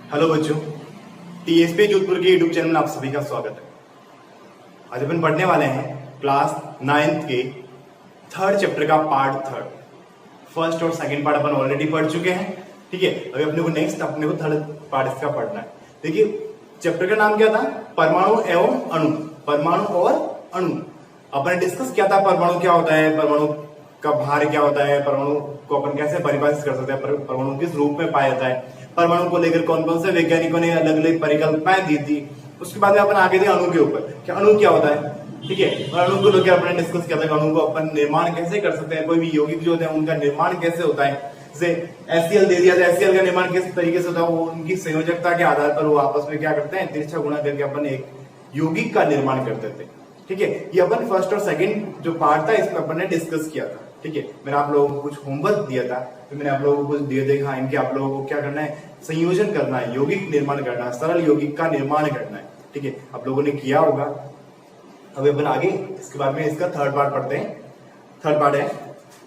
Hello बच्चों, TSP Jodhpur के YouTube channel में आप सभी का स्वागत है। आज अपन पढ़ने वाले हैं क्लास 9th के थर्ड चैप्टर का पार्ट थर्ड। फर्स्ट और सेकंड पार्ट अपन ऑलरेडी पढ़ चुके हैं, ठीक है। अभी अपने को थर्ड पार्ट इसका पढ़ना है। देखिए चैप्टर का नाम क्या था, परमाणु एवं अणु। परमाणु और अणु अपन ने डिस्कस किया था। परमाणु क्या होता है, परमाणु का भार क्या होता है, परमाणु को अपन कैसे परिभाषित कर सकते हैं, परमाणु किस रूप में पाया जाता है, परमाणु को लेकर कौन कौन से वैज्ञानिकों ने अलग अलग परिकल्पनाएं दी थी। उसके बाद में अपन आगे थे अणु के ऊपर, क्या अणु क्या होता है, ठीक है। और अणु को लेकर अपने डिस्कस किया था, अणु को अपन निर्माण कैसे कर सकते हैं, कोई भी यौगिक जो होते हैं उनका निर्माण कैसे होता है। जैसे HCl दे दिया तो HCl का निर्माण किस तरीके से होता है, वो उनकी संयोजकता के आधार पर वो आपस में क्या करते हैं, तिरछा गुणा करके अपन एक यौगिक का निर्माण करते थे, ठीक है। ये अपन फर्स्ट और सेकंड जो पार्ट था इसमें अपन ने डिस्कस किया था, ठीक है। मैंने आप लोगों को कुछ होमवर्क दिया था, तो मैंने आप लोगों को कुछ दिए थे, हाँ इनके आप लोगों को क्या करना है, संयोजन करना है, यौगिक निर्माण करना है, सरल यौगिक का निर्माण करना है, ठीक है। आप लोगों ने किया होगा। अब अपन आगे इसके बाद में इसका थर्ड पार्ट पढ़ते हैं। थर्ड पार्ट है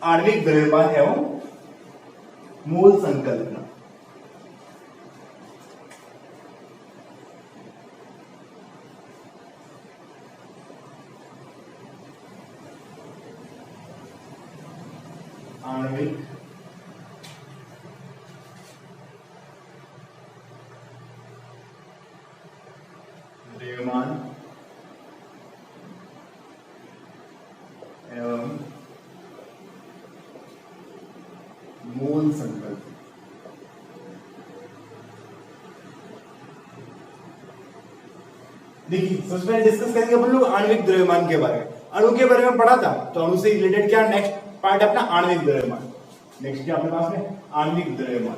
आणविक द्रव्यमान एवं मूल संकल्पना। आणविक द्रव्यमान एवं मूल संकल्प। देखिए सबसे पहले डिस्कस करेंगे अपन लोग आणविक द्रव्यमान के बारे में। अणु के बारे में पढ़ा था, तो अणु से रिलेटेड क्या नेक्स्ट पार्ट अपना आणविक द्रव्यमान। नेक्स्ट क्या अपने पास में आणविक द्रव्यमान,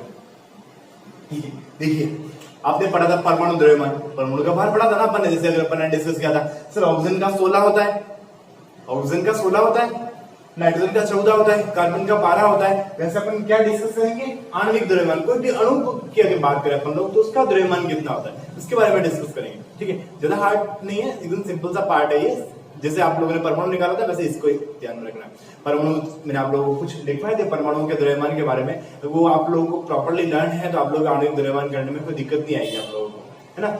ठीक है। देखिए आपने पढ़ा था परमाणु द्रव्यमान, परमाणु का भार पढ़ा था ना अपन ने, जैसे अगर अपन ने डिस्कस किया था सर ऑक्सीजन का 16 होता है, ऑक्सीजन का 16 होता है, नाइट्रोजन का 14 होता है, कार्बन का 12 होता है। वैसे अपन क्या डिस्कस करेंगे, आणविक द्रव्यमान। कोई भी अणु की अगर बात करें अपन लोग तो उसका द्रव्यमान कितना होता है उसके बारे में डिस्कस करेंगे, ठीक है। ज्यादा हार्ड नहीं है, एकदम सिंपल सा पार्ट है ये। जैसे आप लोगों ने परमाणु निकाला था वैसे इसको ध्यान में रखना। परमाणु मैंने आप लोगों को कुछ लिखवाए थे परमाणु के द्रव्यमान के बारे में, तो वो आप लोगों को प्रॉपर्ली लर्न है, तो आप लोग आणविक द्रव्यमान करने में कोई दिक्कत नहीं आएगी आप लोगों को, है ना।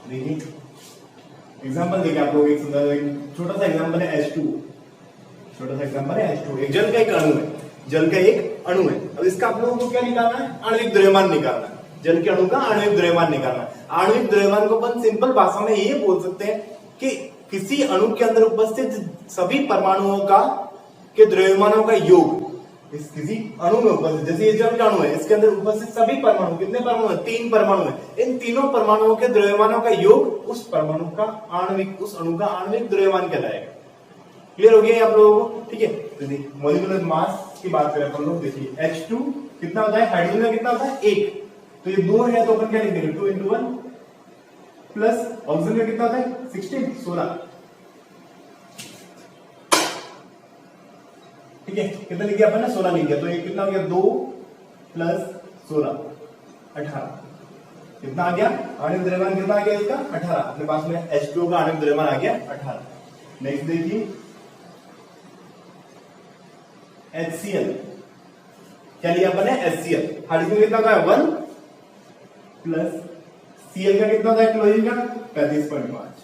देखिए एग्जाम्पल देखिए आप लोग, एक छोटा सा एग्जाम्पल है H2। छोटा सा एग्जाम्पल है H2, एक जल का एक अणु है, जल का एक अणु है। अब इसका आप लोगों को क्या निकालना है, आणविक द्रव्यमान निकालना है, जल के अणु का आणविक द्रव्यमान निकालना है। आणविक द्रव्यमान को अपन सिंपल भाषा में ये बोल सकते हैं कि किसी अणु के अंदर उपस्थित सभी परमाणुओं का के द्रव्यमानों का योग। इस किसी अणु में उपस्थित, जैसे ये जल का अणु है, इसके अंदर उपस्थित सभी परमाणु, कितने परमाणु है, 3 परमाणु है, इन तीनों परमाणुओं के द्रव्यमानों का योग उस परमाणु का आणविक, उस अणु का आणविक द्रव्यमान कहलाएगा। क्लियर हो गया आप लोगों को, ठीक है। तो देखिए मॉलिक्यूलर मास की बात करें अपन लोग, देखिए H2 कितना होता है, हाइड्रोजन का कितना होता है 1, तो ये 2 है तो अपन क्या लिखेंगे 2 into 1 प्लस ऑक्सीजन का कितना होता है 16, ठीक है। कितना लिख दिया अपन ने, 16 लिख दिया, तो ये कितना हो गया 2 प्लस 16 18। कितना आ गया आणविक द्रव्यमान, कितना आ गया इसका 18। अपने पास में H2 का आणविक द्रव्यमान आ गया 18। नेक्स्ट देखिए HCl, क्या लिया अपन ने HCl, हाइड्रोजन कितना होता है 1 प्लस Cl का कितना होता है क्लोरीन का 35.5,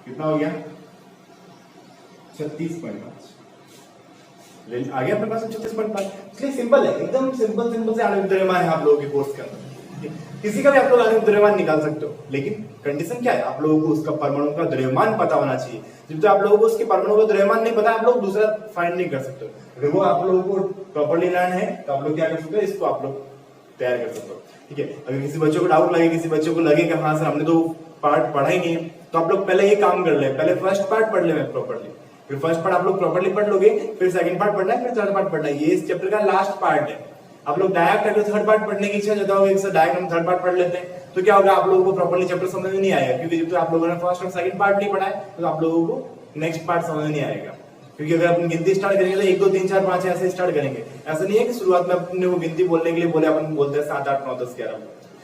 कितना हो गया 36.5। आ गया अपने पास 36.5। इसलिए सिंपल है, एकदम सिंपल से आणविक द्रव्यमान है आप लोगों के कोर्स के अंदर। किसी का भी आप लोग आणविक द्रव्यमान निकाल सकते हो, लेकिन कंडीशन क्या है, आप लोगों को उसका परमाणु का द्रव्यमान पता होना चाहिए। जब तो आप लोगों को उसके परमाणु का द्रव्यमान नहीं पता, आप लोग दूसरा फाइंड नहीं कर सकते। अगर वो आप लोगों को प्रॉपर्ली लर्न है तो आप लोग क्या कर सकते हो, इसको आप लोग तैयार कर सकते हो, ठीक है। अगर किसी बच्चों को डाउट लगे, किसी बच्चों को लगे कि हाँ सर हमने तो पार्ट पढ़ा ही नहीं है, तो आप लोग पहले ये काम कर ले, पहले फर्स्ट पार्ट पढ़ ले प्रॉपर्ली, फिर फर्स्ट पार्ट आप लोग प्रॉपर्ली पढ़ लोगे, फिर सेकंड पार्ट पढ़ना है, फिर थर्ड पार्ट पढ़ना है। ये इस चैप्टर का लास्ट पार्ट है। आप लोग डायरेक्ट अगर थर्ड पार्ट पढ़ने की इच्छा जाता होगी, डायरेक्ट हम थर्ड पार्ट पढ़ लेते हैं, तो क्या होगा आप लोगों को प्रॉपर्ली चैप्टर समझ में नहीं आएगा, क्योंकि जब तो आप लोगों ने फर्स्ट और सेकंड पार्ट नहीं पढ़ा है तो आप लोगों को नेक्स्ट पार्ट समझ नहीं आएगा। क्योंकि अगर अपन गिनती स्टार्ट करेंगे तो 1 2 3 4 5 ऐसे स्टार्ट करेंगे। ऐसा नहीं है कि शुरुआत में अपने को गिनती बोलने के लिए बोले, अपन बोलते हैं 7 8 9 10 11,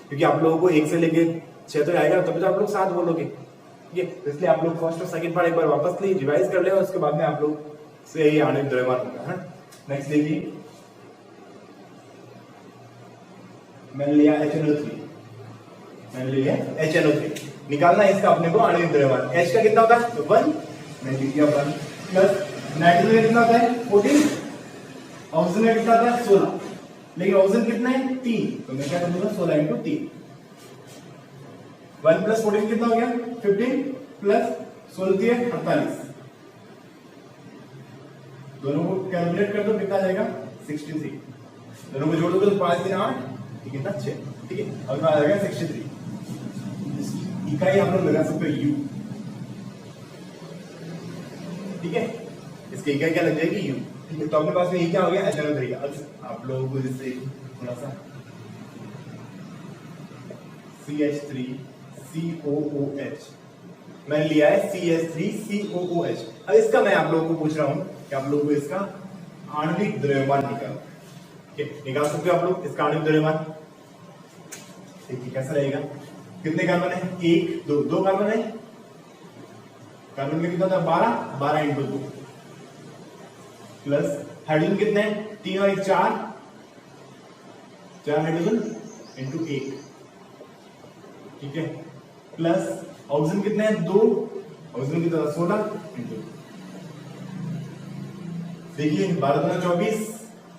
क्योंकि आप लोगों को 1 से लेके 6 तक आएगा, तभी तो आप लोग 7 बोलोगे, ठीक है। इसलिए आप लोग फर्स्ट और सेकंड पार्ट एक बार वापस रिवाइज कर ले, और उसके बाद में आप लोग से ये आणविक द्रव्यमान होगा। नेक्स्ट देखिए मैंने लिया HNO3, मैंने लिया HNO3। निकालना है इसका अपने को आणविक द्रव्यमान। H का कितना होता है? तो 1, मैंने लिख दिया 1 प्लस नाइट्रोजन का कितना होता है? 14, ऑक्सीजन का कितना होता है? 16, लेकिन ऑक्सीजन कितना है? 3, तो मैं क्या कर दूंगा 16 इंटू 3। 1 प्लस 14 कितना हो गया? 15 प्लस 16 48। दोनों को कैलकुलेट कर दो, कितना जाएगा? 63। दोनों को जोड़ दो तो 5 3 8, कितना 6, ठीक है। अब आ जाएगा 63। इकाई हम लोग लगा सकते हैं U, ठीक है। इसकी इकाई क्या लग जाएगी? U, ठीक है। तो अपने पास में ये क्या हो गया? HNO3। अब आप लोगों को इससे थोड़ा सा CH3COOH मैंने लिया है CH3COOH। अब इसका मैं आप लोगों को पूछ रहा हूं कि आप लोगों को इसका आणविक द्रव्यमान निकाल सकते हो आप लोग इसका आणविक द्रव्यमान। देखिए कैसा रहेगा। कितने कार्बन है? 1 2 2 कार्बन है। कार्बन में कितना था? 12, 12 इंटू 2 प्लस हाइड्रोजन कितने हैं? 3 और 1 4, 4 हाइड्रोजन इंटू 1, ठीक है। प्लस ऑक्सीजन कितने हैं? 2, ऑक्सीजन कितना? 16 इंटू, देखिए 12 दूना 24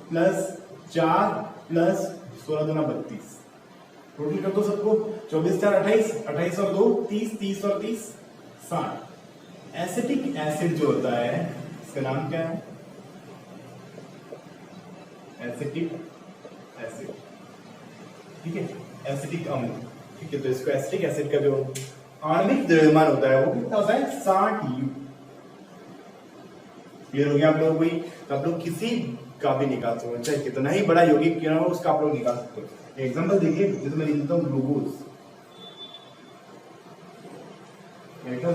प्लस 4 प्लस 16 दूना 32। टोटल कर दो सबको। 24 4 28, 28 और 2 30, 30 और 30 60। एसिटिक एसिड जो होता है इसका नाम क्या है? एसिटिक एसिड, ठीक है। एसिटिक अम्ल, ठीक है। तो इसको एसिटिक एसिड का जो आणविक द्रव्यमान होता है वो कितना होता है? 60U। क्लियर हो गया आप लोगों को? तो आप लोग किसी का भी निकाल सकते हो, चाहे कितना ही बड़ा यौगिक क्यों ना हो, उसका आप लोग निकाल सकते हो। एग्जांपल देखिए, जैसे मैं लिखता हूं ग्लूकोज,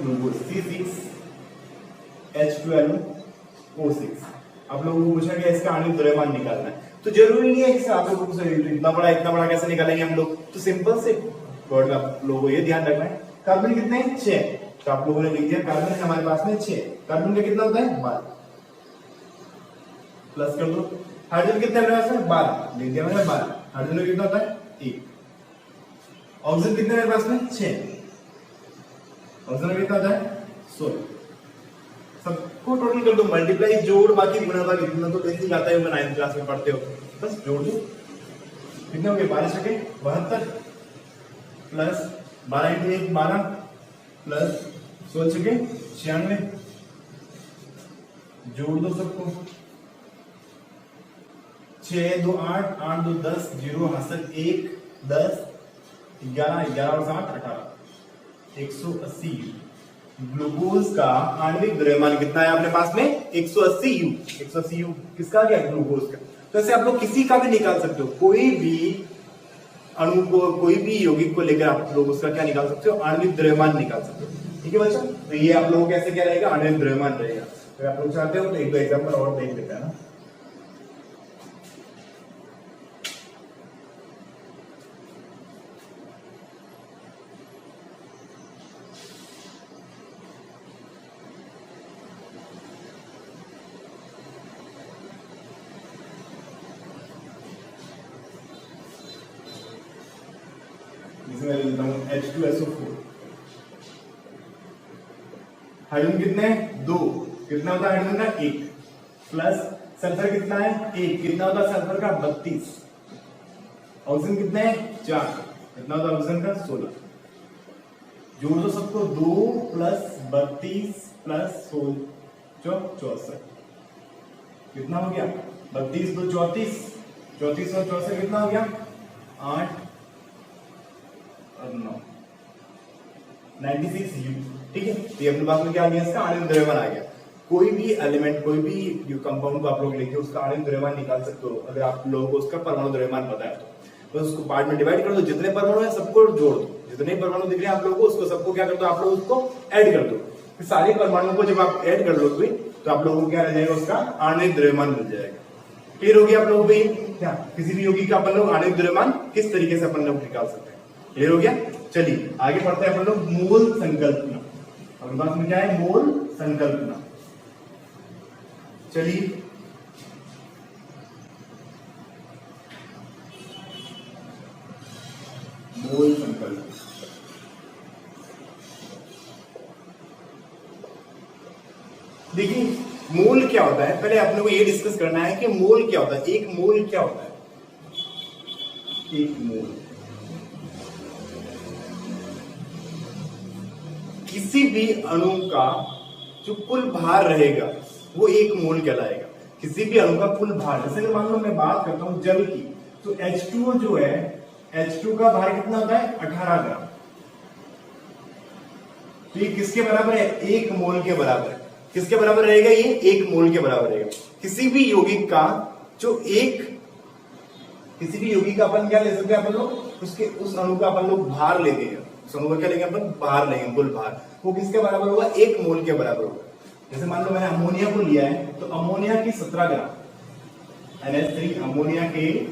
ग्लूकोज C6H12O6। आप लोगों को पूछा गया इसका आणविक द्रव्यमान निकालना है, तो जरूरी नहीं है कि आप लोगों को इतना बड़ा कैसे निकालेंगे हम लोग। तो सिंपल से वर्ड आप लोगों को ये ध्यान रखना है। कार्बन कितने हैं? 6, तो आप लोगों ने लिख दिया कार्बन है हमारे पास में 6। कार्बन का कितना होता है? 12, प्लस कर दो। हाइड्रोजन कितने मेरे पास में? 12, लिख दिया मैंने 12। हाइड्रोजन कितना होता है? 1। ऑक्सीजन कितने मेरे पास में? 6, ऑक्सीजन कितना होता है? 16। सबको टोटल कर दो, मल्टीप्लाई जोड़ बाकी गुणा भाग इतना तो बेसिक आता है, 9th क्लास में पढ़ते हो, बस जोड़ दो। कितने हो गए? 12 छके 72 प्लस 12 इंटू 1 12 प्लस 16 छके 96। जोड़ दो सबको। 6 2 8 8 2 10 0 हासिल 1 10 11 11 और 7 18 180। ग्लूकोज का आणविक द्रव्यमान कितना है अपने पास में? 180U। 180U किसका गया? ग्लूकोज का। तो ऐसे आप लोग किसी का भी निकाल सकते हो, कोई भी अणु को, कोई भी यौगिक को लेकर आप लोग उसका क्या निकाल सकते हो? आणविक द्रव्यमान निकाल सकते हो, ठीक है बच्चों। तो ये आप लोगों को कैसे क्या रहेगा? आणविक द्रव्यमान रहेगा। तो आप लोग चाहते हो तो एक दो एग्जाम्पल और देख लेते हैं ना। इसमें लेता हूं H2SO4। हाइड्रोजन कितने हैं? 2, कितना होता है हाइड्रोजन का? 1 प्लस सल्फर कितना है? 1, कितना होता है सल्फर का? 32। ऑक्सीजन कितने हैं? 4, कितना होता है ऑक्सीजन का? 16। जोड़ दो सबको। 2 प्लस 32 प्लस 16 64। कितना हो गया? 32 2 34, 34 और 64 कितना हो गया? 8 और 9 96U, ठीक है। तो ये अपने पास में क्या आ गया? इसका आणविक द्रव्यमान आ गया। कोई भी एलिमेंट, कोई भी कंपाउंड को आप लोग लेके उसका आणविक द्रव्यमान निकाल सकते हो, अगर आप लोगों को उसका परमाणु द्रव्यमान पता है तो उसको पार्ट में डिवाइड कर दो, जितने परमाणु है सबको जोड़ दो, जितने परमाणु दिख रहे हैं आप लोगों को उसको सबको क्या कर दो? आप लोग उसको ऐड कर दो। फिर सारे परमाणुओं को जब आप ऐड कर लोगे तो आप लोगों को क्या रह जाएगा? उसका आणविक द्रव्यमान मिल जाएगा। क्लियर हो गया आप लोगों को? क्या किसी भी यौगिक का अपन लोग आणविक द्रव्यमान किस तरीके से अपन लोग निकाल सकते हैं? क्लियर हो गया? चलिए आगे बढ़ते हैं अपन लोग मोल संकल्पना। अपने पास में क्या है? मोल संकल्पना। चलिए मोल संकल्पना, होता है, पहले अपने को ये डिस्कस करना है कि मोल क्या होता है। एक मोल क्या होता है? एक मोल किसी भी अणु का जो कुल भार रहेगा वो एक मोल कहलाएगा। किसी भी अणु का कुल भार, जैसे अगर मान लो मैं बात करता हूं जल की, तो H2O जो है, H2 का भार कितना होता है? 18 ग्राम। तो ये किसके बराबर है? एक मोल के बराबर है। किसके बराबर रहेगा? ये एक मोल के बराबर रहेगा। किसी भी यौगिक का जो किसी भी यौगिक का अपन क्या ले सकते हैं? अपन लोग उसके उस अणु का अपन लोग भार लेते हैं। उस अणु का क्या लेंगे? अपन भार लेंगे, कुल भार। वो किसके बराबर होगा? एक मोल के बराबर होगा। जैसे मान लो मैंने अमोनिया को लिया है, तो अमोनिया की 17 ग्राम, NH3 अमोनिया के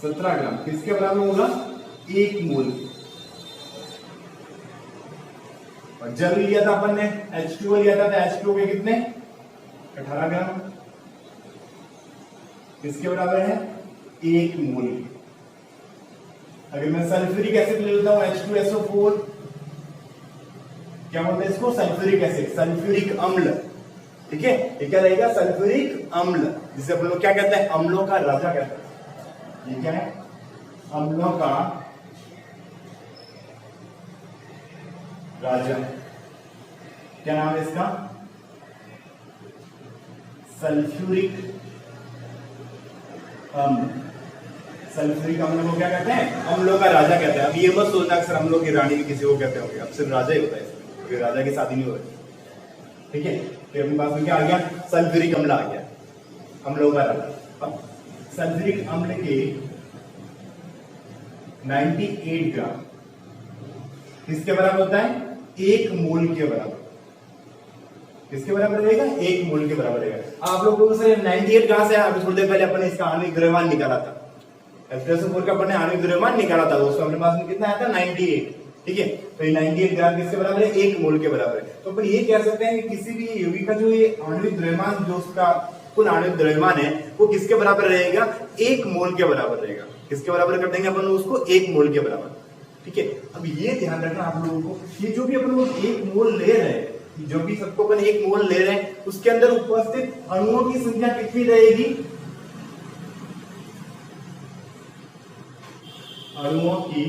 17 ग्राम किसके बराबर होगा? एक मोल। और जल लिया था अपन ने, H2O लिया था, तो H2O के कितने? 18 ग्राम किसके बराबर है? एक मोल। अगर मैं सल्फ्यूरिक एसिड ले लेता हूं H2SO4, क्या बोलते हैं इसको? सल्फ्यूरिक एसिड, सल्फ्यूरिक अम्ल। ठीक है, ये क्या रहेगा? सल्फ्यूरिक अम्ल, जिसे अपन लोग क्या कहते हैं? अम्लों का राजा कहते हैं। ये क्या है? अम्लों का राजा। क्या नाम है इसका? सल्फ्यूरिक अम्ल। सल्फ्यूरिक अम्ल को क्या कहते हैं? अम्लों का राजा कहते हैं। अब ये मत सोचना अक्सर अम्लों की रानी भी किसी को कहते होंगे, अब सिर्फ राजा ही होता है, क्योंकि राजा की शादी नहीं हो रही। ठीक है, तो अपने पास में क्या आ गया? सल्फ्यूरिक अम्ल आ गया, अम्लों का राजा। अब सल्फ्यूरिक अम्ल के 98 ग्राम किसके बराबर होता है? एक मोल के बराबर। किसके बराबर रहेगा? एक मोल के बराबर रहेगा। आप लोगों को सर 98 कहां से? अभी थोड़ी देर पहले अपन ने इसका आणविक द्रव्यमान निकाला था, H2SO4 का अपन ने आणविक द्रव्यमान निकाला था, उसमें अपने पास में कितना आया था? 98। ठीक है, तो ये 98 ग्राम किसके बराबर है? एक मोल के बराबर है। तो अपन ये कह सकते हैं कि किसी भी यौगिक का जो ये आणविक द्रव्यमान, जो उसका कुल आणविक द्रव्यमान है, वो किसके बराबर रहेगा? एक मोल के बराबर रहेगा। किसके बराबर कर देंगे अपन उसको? एक मोल के बराबर। ठीक है, अब ये ध्यान रखना आप लोगों को, ये जो भी अपन लोग एक मोल ले रहे हैं, जो भी सबको अपन एक मोल ले रहे हैं, उसके अंदर उपस्थित अणुओं की संख्या कितनी रहेगी? अणुओं की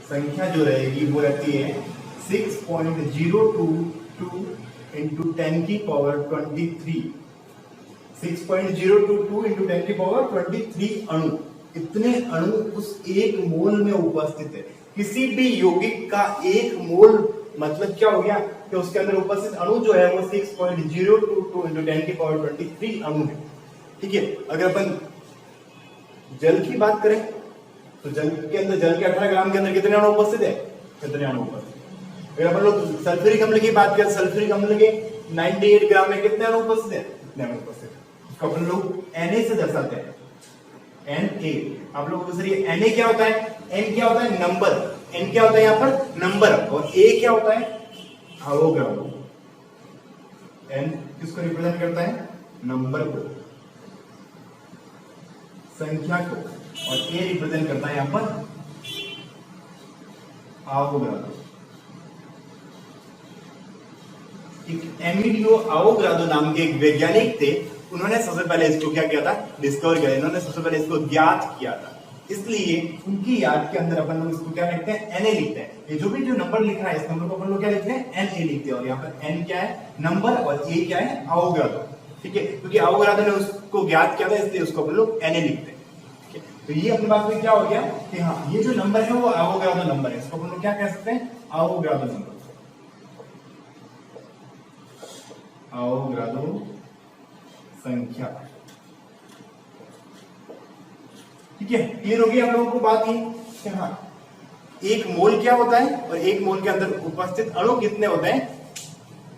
संख्या जो रहेगी वो रहती है 6.022 इंटू 10 की पावर 23। 6.022 इंटू 10 की पावर 23 अणु, इतने अणु उस एक मोल में उपस्थित है। किसी भी यौगिक का एक मोल मतलब क्या हो गया? कि उसके अंदर उपस्थित अणु जो है वो 6.022 इंटू 10 की पावर 23 अणु है। ठीक है, अगर अपन जल की बात करें तो जल के अंदर, जल के 18 ग्राम के अंदर कितने अणु उपस्थित है? कितने अणु उपस्थित है? अगर अपन लोग सल्फ्यूरिक अम्ल की बात करें, सल्फ्यूरिक अम्ल के 98 ग्राम में कितने अणु उपस्थित है? कितने अणु उपस्थित है? इसको अपन लोग Na से दर्शाते हैं, Na। आप लोगों को सर ये Na क्या होता है? N क्या होता है? नंबर। N क्या होता है यहाँ पर? नंबर। और A क्या होता है? अवोगाड्रो। N किसको रिप्रेजेंट करता है? नंबर को, संख्या को, और A रिप्रेजेंट करता है यहाँ पर अवोगाड्रो। एमिलियो अवोगाड्रो नाम के एक वैज्ञानिक थे, उन्होंने सबसे पहले इसको क्या किया था? डिस्कवर किया। इन्होंने सबसे पहले इसको ज्ञात किया था, इसलिए उनकी याद के अंदर अपन लोग इसको क्या लिखते हैं? Na लिखते हैं। ये जो भी जो नंबर लिख रहा है इस नंबर को अपन लोग क्या लिखते हैं? Na लिखते हैं। और यहाँ पर N क्या है? नंबर, और A क्या है? अवोगाड्रो। ठीक है, क्योंकि अवोगाड्रो ने उसको ज्ञात किया था, इसलिए उसको अपन लोग Na लिखते हैं। ठीक है, तो ये अपने पास में क्या हो गया कि हाँ, ये जो नंबर है वो अवोगाड्रो नंबर है। इसको अपन लोग क्या कह सकते हैं? अवोगाड्रो नंबर, अवोगाड्रो संख्या। ठीक है, क्लियर होगी आप लोगों को बात ही कि हाँ, एक मोल क्या होता है और एक मोल के अंदर उपस्थित अणु कितने होते हैं?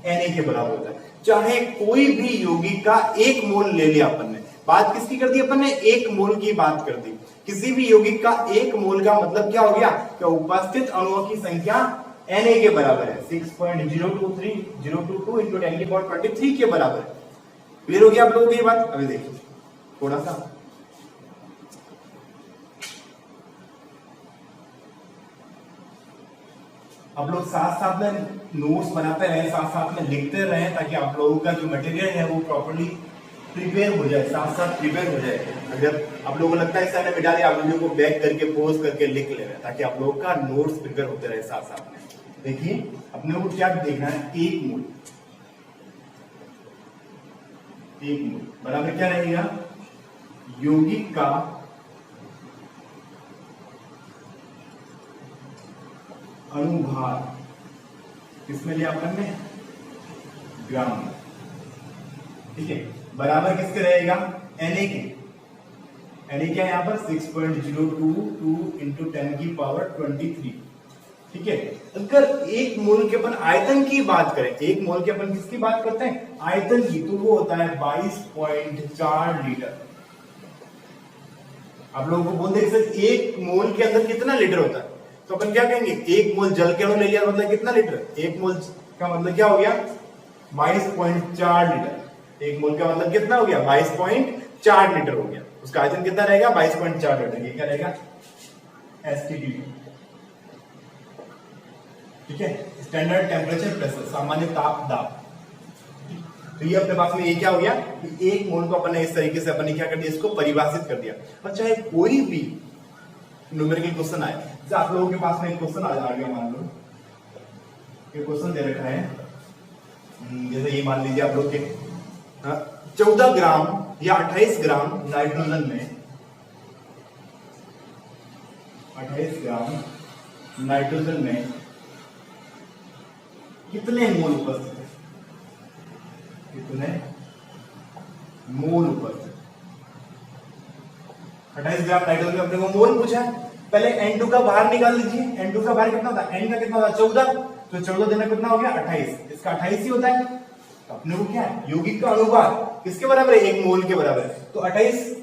Na के बराबर होता है। चाहे कोई भी यौगिक का एक मोल ले लिया अपन ने, बात किसकी कर दी अपन ने? एक मोल की बात कर दी। किसी भी यौगिक का एक मोल का मतलब क्या हो गया? कि उपस्थित अणुओं की संख्या Na के बराबर है, 6.022 इंटू 10 की पावर 23 के बराबर है। क्लियर हो गया आप लोगों को ये बात? अभी देखिए थोड़ा सा, आप लोग साथ साथ में नोट्स बनाते रहे, साथ साथ में लिखते रहे, ताकि आप लोगों का जो मटेरियल है वो प्रॉपर्ली प्रिपेयर हो जाए, साथ साथ प्रिपेयर हो जाए। अगर आप लोगों को लगता है सर ने मिटा दिया, आप वीडियो को बैक करके पोज करके लिख ले रहे, ताकि आप लोगों का नोट्स प्रिपेयर होते रहे साथ साथ में। देखिए अपने को क्या देखना है, एक मोल, एक मोल बराबर क्या रहेगा, यौगिक का अनुभार, किसमें लिया अपन ने, ग्राम में, ठीक है, बराबर किसके रहेगा, Na के। Na क्या है यहाँ पर 6.022 इंटू 10 की पावर 23, ठीक है। अगर एक मोल के अपन आयतन की बात करें, एक मोल के अपन किसकी बात करते हैं, आयतन की, तो वो होता है 22.4 लीटर। आप लोगों को बोल दे सर एक मोल के अंदर कितना लीटर होता है, तो अपन क्या कहेंगे, एक मोल जल के अणु ले लिया मतलब कितना लीटर, एक मोल का मतलब क्या हो गया 22.4 लीटर। एक मोल का मतलब कितना हो गया 22.4 लीटर हो गया। उसका आयतन कितना रहेगा 22.4 लीटर। ये क्या रहेगा एसटीपी, ठीक है, स्टैंडर्ड टेम्परेचर प्रेशर, सामान्य ताप दाब। तो ये अपने पास में ये क्या हो गया कि एक मोल को अपन ने इस तरीके से अपन ने क्या कर दिया, इसको परिभाषित कर दिया। और चाहे कोई भी न्यूमेरिकल क्वेश्चन आए, जैसे आप लोगों के पास में एक क्वेश्चन आ गया, मान लो ये क्वेश्चन दे रखा है, जैसे ये मान लीजिए आप लोग के 14 ग्राम या 28 ग्राम नाइट्रोजन में, 28 ग्राम नाइट्रोजन में कितने मोल उपस्थित है, कितने मोल उपस्थित, 28 ग्राम नाइट्रोजन में अपने को मोल पूछा है। पहले N2 का बाहर निकाल लीजिए, N2 का बाहर कितना था, N का कितना था 14, तो 14 देना कितना हो गया 28, इसका 28 ही होता है। तो अपने को क्या है, यौगिक का अनुपात किसके बराबर है, एक मोल के बराबर है। तो 28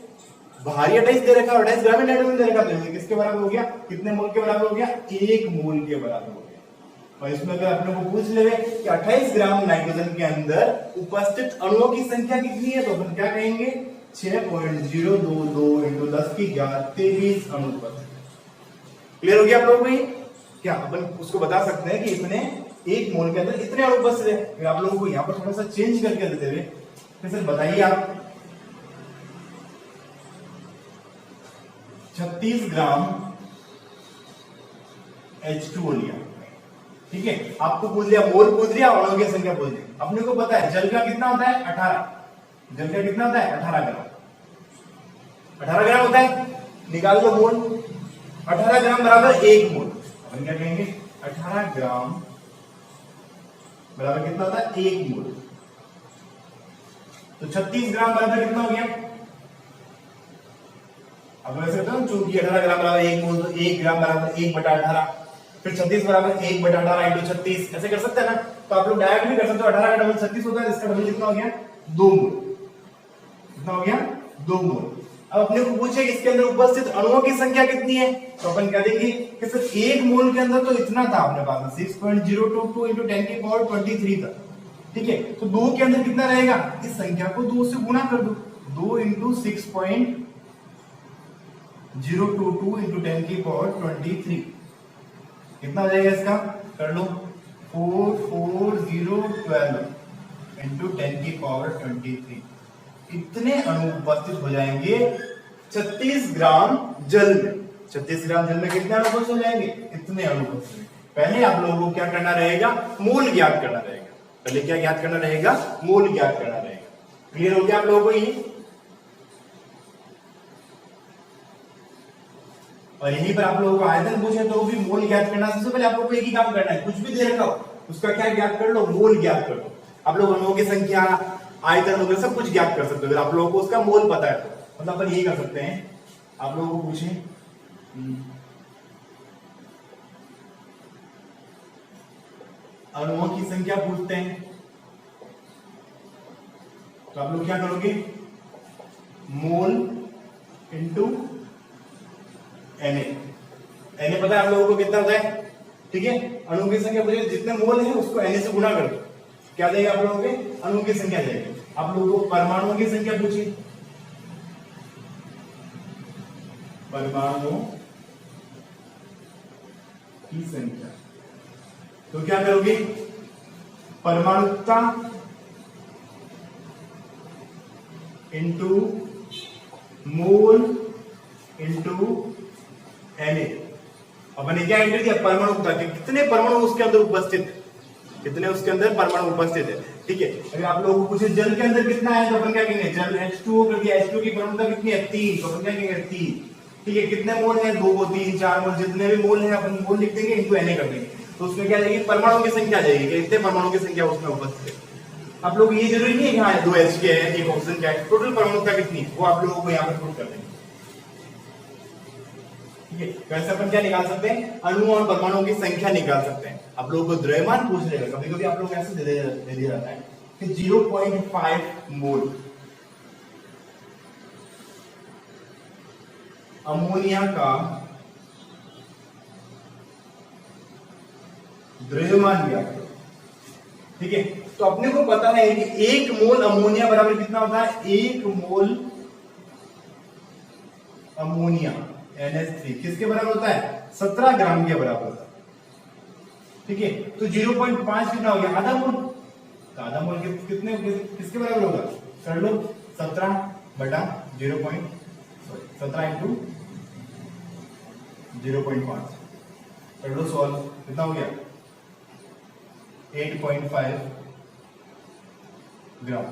बाहरी 28 दे रखा है, 28 ग्राम नाइट्रोजन दे रखा, तो किसके बराबर हो गया, कितने मोल के बराबर हो गया, एक मोल के बराबर हो गया। और इसमें अगर अपने को पूछ ले कि 28 ग्राम नाइट्रोजन के अंदर उपस्थित अणुओं की संख्या कितनी है, तो अपन क्या कहेंगे 6.022 इंटू 10 की घात 23 अणु उपस्थित। क्लियर हो गया आप लोगों को? क्या अपन उसको बता सकते हैं कि इतने एक मोल के अंदर इतने अणु उपस्थित है। फिर आप लोगों को यहाँ पर थोड़ा सा चेंज करके देते हुए फिर सर बताइए आप 36 ग्राम H2O लिया, ठीक है, आपको पूछ लिया मोल पूछ लिया, अणुओं की संख्या पूछ ली। अपने को पता है जल का कितना होता है 18, जल का कितना होता है 18 ग्राम, 18 ग्राम होता है, निकाल लो मोल, 18 ग्राम बराबर एक मोल। अपन क्या कहेंगे 18 ग्राम बराबर कितना होता है एक मोल। तो 36 ग्राम बराबर कितना हो गया, अब ऐसे होता है चूंकि 18 ग्राम बराबर एक मोल, तो 1 ग्राम बराबर 1/18, फिर 36 बराबर 1/18 इंटू 36, ऐसे कर सकते हैं ना। तो आप लोग डायरेक्ट भी कर सकते हो, 18 का डबल 36 होता है, इसका डबल कितना हो गया 2 मोल, कितना हो गया 2 मोल। अब अपने को पूछे कि इसके अंदर उपस्थित अणुओं की संख्या कितनी है, तो अपन कह देंगे कि सिर्फ एक मोल के अंदर तो इतना था अपने पास 6.022 इंटू 10 की पावर 23 था, ठीक है। तो 2 के अंदर कितना रहेगा, इस संख्या को 2 से गुणा कर दो, 2 इंटू 6.022 इंटू 10 की पावर 23 कितना हो जाएगा, इसका कर लो 44012 इंटू 10 की पावर 23। इतने अणु उपस्थित हो जाएंगे 36 ग्राम जल में। 36 ग्राम जल में कितने अणु उपस्थित हो जाएंगे, इतने अणु उपस्थित। पहले आप लोगों को क्या करना रहेगा, मोल ज्ञात करना रहेगा। पहले क्या ज्ञात करना रहेगा, मोल ज्ञात करना रहेगा। क्लियर हो गया आप लोगों को ये? और यहीं पर आप लोगों को आयतन पूछे तो भी मोल ज्ञात करना, सबसे पहले आप लोगों को एक ही काम करना है, कुछ भी दे रखा हो उसका क्या ज्ञात कर लो, मोल ज्ञात कर लो। आप लोग अणुओं की संख्या, आयतन वगैरह सब कुछ ज्ञात कर सकते हो, अगर आप लोगों को उसका मोल पता है तो। मतलब अपन यही कर सकते हैं, आप लोगों को पूछे अणुओं की संख्या पूछते हैं, तो आप लोग क्या करोगे, मोल इंटू Na। Na पता है आप लोगों को कितना होता है, ठीक है। अणु की संख्या पूछे, जितने मोल है उसको Na से गुणा कर दो, क्या देगा आप लोगों के, अणु की संख्या जाएगी। आप लोगों को परमाणुओं की संख्या पूछी, परमाणुओं की संख्या तो क्या करोगे, परमाणुकता इंटू मोल इंटू Na। अपने क्या एंटर किया, परमाणुकता के कितने परमाणु उसके अंदर उपस्थित है, कितने उसके अंदर परमाणु उपस्थित है। ठीक है, अगर आप लोगों को पूछे जल के अंदर कितना है तो अपन क्या कहेंगे, जल H2O कर दिया, H2O की परमाणुकता कितनी है 3, तो अपन क्या कहेंगे 3। ठीक है, कितने मोल है 2, 3, 4 मोल, जितने भी मोल है अपन मोल लिख देंगे इनटू Na कर देंगे, तो उसमें क्या जाएगी, परमाणु की संख्या आ जाएगी, कितने परमाणु की संख्या उसमें उपस्थित है। आप लोग ये जरूरी नहीं है कि हाँ 2 H के है, 1 ऑक्सीजन का है, टोटल परमाणुकता कितनी है वो आप लोगों को यहाँ पर प्रूव कर देंगे। ठीक है, वैसे अपन क्या निकाल सकते हैं, अणु और परमाणुओं की संख्या निकाल सकते हैं। आप लोगों को द्रव्यमान पूछ लेगा, कभी कभी आप लोग ऐसे दे दिया जाता है कि 0.5 मोल अमोनिया का द्रव्यमान ज्ञात करो। ठीक है, तो अपने को पता है कि 1 मोल अमोनिया बराबर कितना होता है, 1 मोल अमोनिया NH3 किसके बराबर होता है, 17 ग्राम के बराबर होता है। ठीक है, तो 0.5 कितना हो गया, आधा मोल, तो आधा मोल कितने किसके बराबर होगा, कर लो 17 बटा 17 इंटू 0.5 कर लो सॉल्व, कितना हो गया 8.5 ग्राम।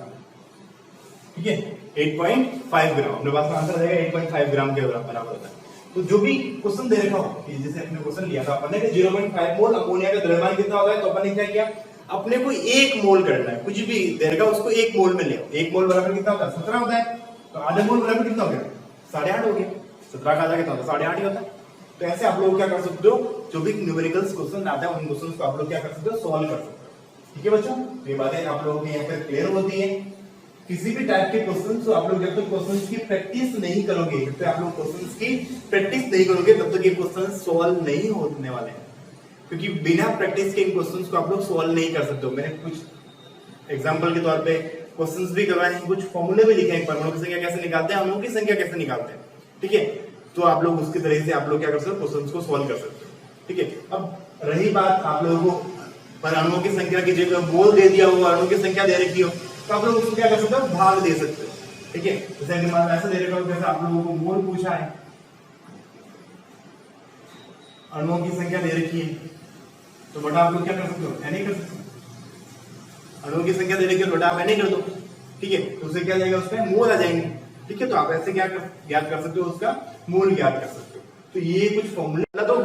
ठीक है, 8.5 ग्राम अपने पास में आंसर आ जाएगा, 8.5 ग्राम के बराबर होता है। तो जो भी क्वेश्चन दे रखा हो, कि जैसे अपने क्वेश्चन लिया था अपन ने कि 0.5 मोल अमोनिया का द्रव्यमान कितना होता है, तो अपन ने क्या किया, अपने को 1 मोल करना है, कुछ भी दे रखा उसको 1 मोल में ले। 1 मोल बराबर कितना होता है, 17 होता है, तो आधा मोल बराबर कितना हो गया, 8.5 हो गया, 17 का आधा कितना होता है, 8.5 ही होता है। तो ऐसे आप लोग क्या कर सकते हो, जो भी न्यूमेरिकल्स क्वेश्चन आता है उन क्वेश्चंस को आप लोग क्या कर सकते हो, सॉल्व कर सकते हो। ठीक है बच्चों, ये बातें आप लोगों के यहाँ पर क्लियर होती है। किसी भी टाइप के क्वेश्चन तो आप लोग जब तक क्वेश्चंस की प्रैक्टिस नहीं करोगे, जब तक आप लोग क्वेश्चंस की प्रैक्टिस नहीं करोगे तब तक ये क्वेश्चन सॉल्व नहीं होने वाले हैं, क्योंकि बिना प्रैक्टिस के इन क्वेश्चंस को आप लोग सॉल्व नहीं कर सकते हो। मैंने कुछ एग्जांपल के तौर पे क्वेश्चंस भी करवाए हैं, कुछ फॉर्मूले भी लिखे हैं, परमाणु की संख्या कैसे निकालते हैं, अणुओं की संख्या कैसे निकालते हैं। ठीक है, तो आप लोग उसकी तरह से आप लोग क्या कर सकते हो, क्वेश्चंस को सॉल्व कर सकते हो। ठीक है, अब रही बात आप लोगों को परमाणुओं की संख्या की जगह मोल दे दिया हो, अणुओं की संख्या दे रखी हो, तो आप लोग उसको क्या कर सकते हो, भाग दे सकते हो। ठीक है, जैसे कि मान ऐसा दे रखा हो, जैसे आप लोगों को मोल पूछा है, अणुओं की संख्या दे रखी है, तो बटा आप लोग क्या कर सकते हो, Na कर सकते हो। अणुओं की संख्या दे रखी है, बटा आप Na कर दो। ठीक है, तो उससे क्या जाएगा, उसमें मोल आ जाएंगे। ठीक है, तो आप ऐसे क्या ज्ञात कर सकते हो, उसका मोल ज्ञात कर सकते हो। तो ये कुछ फॉर्मूला तो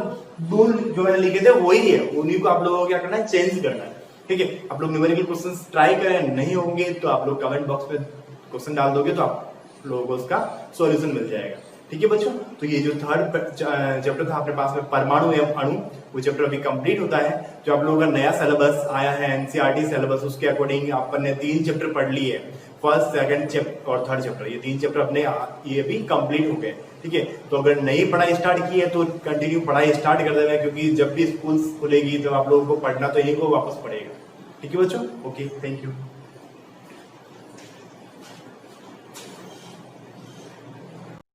दो जो मैंने लिखे थे वही है, उन्हीं को आप लोगों को क्या करना है, चेंज करना है। ठीक है, आप लोग न्यूमेरिकल क्वेश्चंस ट्राई करें, नहीं होंगे तो आप लोग कमेंट बॉक्स में क्वेश्चन डाल दोगे तो आप लोगों को उसका सॉल्यूशन मिल जाएगा। ठीक है बच्चों, तो ये जो थर्ड चैप्टर था अपने पास में परमाणु एवं अणु, वो चैप्टर अभी कंप्लीट होता है। जो आप लोगों का नया सिलेबस आया है एनसीईआरटी सिलेबस, उसके अकॉर्डिंग अपन ने 3 चैप्टर पढ़ लिए, फर्स्ट सेकंड चैप्टर और थर्ड चैप्टर, ये 3 चैप्टर अपने ये भी कंप्लीट हो गए। ठीक है, तो अगर नई पढ़ाई स्टार्ट की है तो कंटिन्यू पढ़ाई स्टार्ट कर देना, क्योंकि जब भी स्कूल खुलेगी तो आप लोगों को पढ़ना तो यही को वापस पड़ेगा। ठीक है बच्चों, ओके, थैंक यू।